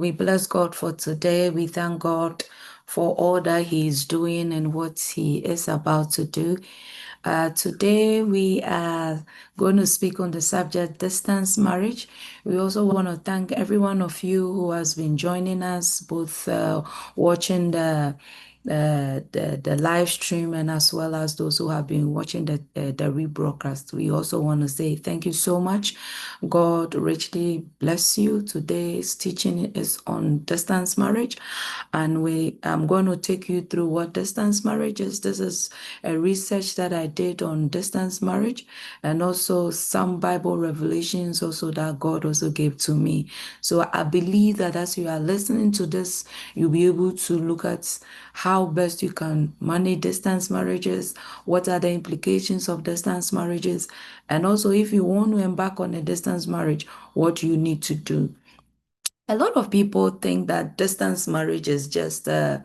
We bless God for today. We thank God for all that He is doing and what He is about to do. Today, we are going to speak on the subject distance marriage. We also want to thank every one of you who has been joining us, both watching the live stream and as well as those who have been watching the rebroadcast. We also want to say thank you so much. God richly bless you. Today's teaching is on distance marriage, and I'm going to take you through what distance marriage is. This is a research that I did on distance marriage, and also some Bible revelations also that God also gave to me. So I believe that as you are listening to this, you'll be able to look at how best you can manage distance marriages, what are the implications of distance marriages, and also if you want to embark on a distance marriage, what do you need to do? A lot of people think that distance marriage is just the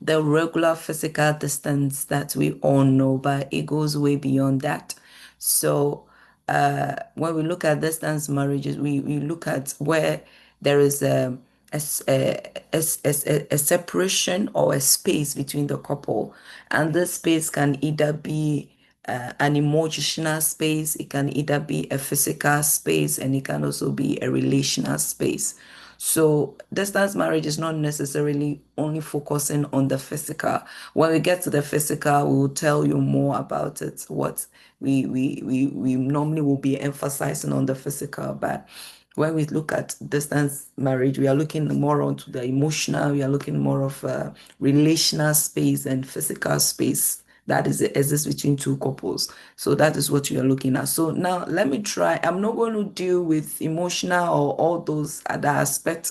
regular physical distance that we all know, but it goes way beyond that. So, when we look at distance marriages, we look at where there is a, s- a separation or a space between the couple. And this space can either be an emotional space, it can either be a physical space, and it can also be a relational space. So distance marriage is not necessarily only focusing on the physical. When we get to the physical, we will tell you more about it. What we normally will be emphasizing on the physical, but when we look at distance marriage, we are looking more onto the emotional, we are looking more of a relational space and physical space that is exists between two couples. So that is what you are looking at. So now let me try. I'm not going to deal with emotional or all those other aspects.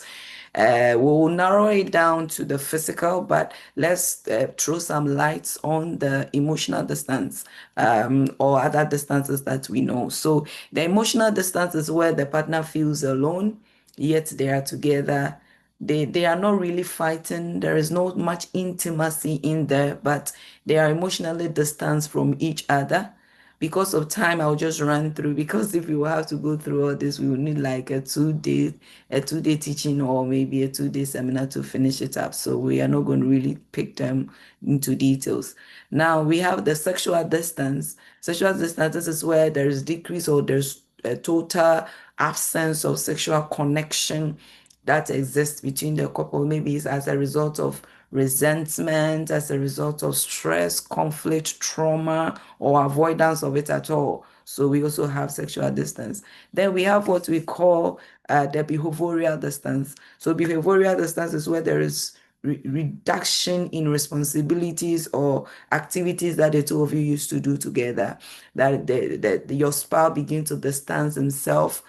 We'll narrow it down to the physical, but let's throw some lights on the emotional distance or other distances that we know. So the emotional distance is where the partner feels alone, yet they are together. They are not really fighting. There is not much intimacy in there, but they are emotionally distanced from each other. Because of time, I'll just run through because if we will have to go through all this, we will need like a 2-day teaching or maybe a 2-day seminar to finish it up. So we are not going to really pick them into details. Now we have the sexual distance. Sexual distance, this is where there is decrease or there's a total absence of sexual connection that exists between the couple. Maybe it's as a result of resentment, as a result of stress, conflict, trauma, or avoidance of it at all. So we also have sexual distance. Then we have what we call the behavioral distance. So behavioral distance is where there is reduction in responsibilities or activities that the two of you used to do together. That your spouse begin to distance himself,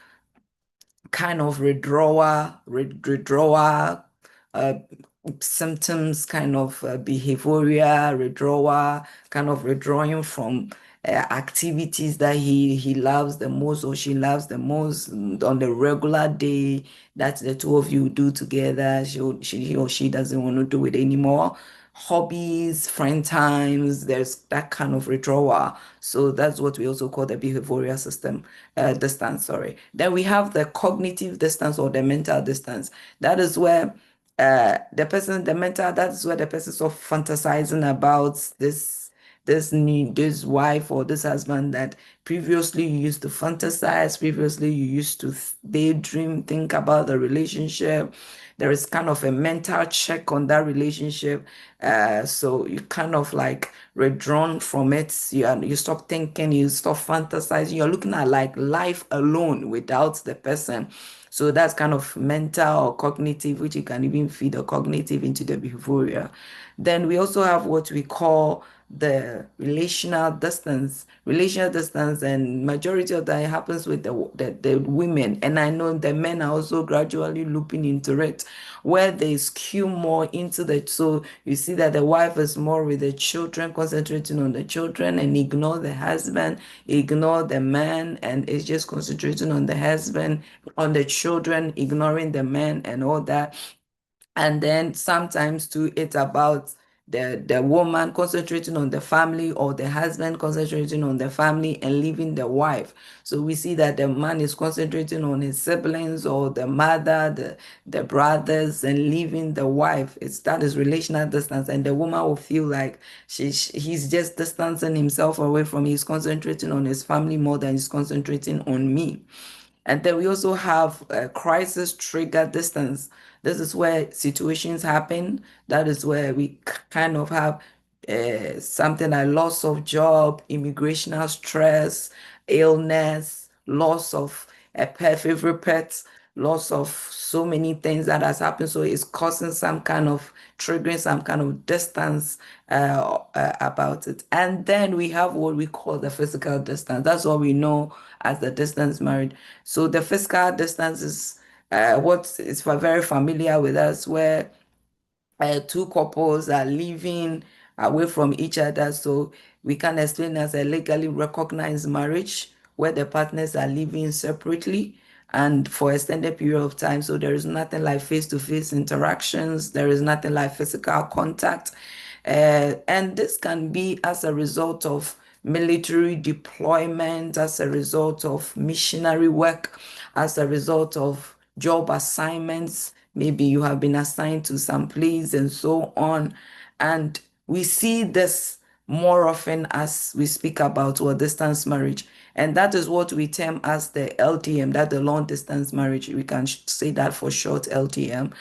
kind of withdrawal uh, symptoms, kind of behavioral withdrawal, kind of withdrawing from activities that he loves the most or she loves the most on the regular day that the two of you do together. He or she doesn't want to do it anymore. Hobbies, friend times, there's that kind of withdrawal. So that's what we also call the behavioral system distance, sorry. Then we have the cognitive distance or the mental distance. That is where that is where the person sort of fantasizing about this wife or this husband that previously you used to fantasize, previously you used to daydream, think about the relationship. There is kind of a mental check on that relationship. So you kind of like withdrawn from it. You stop thinking, you stop fantasizing. You're looking at like life alone without the person. So that's kind of mental or cognitive, which you can even feed the cognitive into the behavioral. Then we also have what we call the relational distance. Relational distance, and majority of that happens with the women. And I know the men are also gradually looping into it, where they skew more into the. So you see that the wife is more with the children, concentrating on the children, and ignore the husband, ignore the man, and it's just concentrating on the husband, on the children, ignoring the man, and all that. And then sometimes too, it's about the woman concentrating on the family, or the husband concentrating on the family and leaving the wife. So we see that the man is concentrating on his siblings, or the mother, the brothers, and leaving the wife. That is relational distance, and the woman will feel like he's just distancing himself away from me. He's concentrating on his family more than he's concentrating on me. And then we also have crisis trigger distance. This is where situations happen. That is where we kind of have something like loss of job, immigrational stress, illness, loss of a pet, favorite pets, loss of so many things that has happened. So it's causing some kind of triggering some kind of distance about it. And then we have what we call the physical distance. That's what we know as the distance marriage. So the physical distance is what is very familiar with us, where two couples are living away from each other. So we can explain as a legally recognized marriage where the partners are living separately and for extended period of time. So there is nothing like face-to-face interactions. There is nothing like physical contact. And this can be as a result of military deployment, as a result of missionary work, as a result of job assignments. Maybe you have been assigned to some place and so on. And we see this more often as we speak about or distance marriage. And that is what we term as the LDM, that the long distance marriage. We can say that for short, LDM.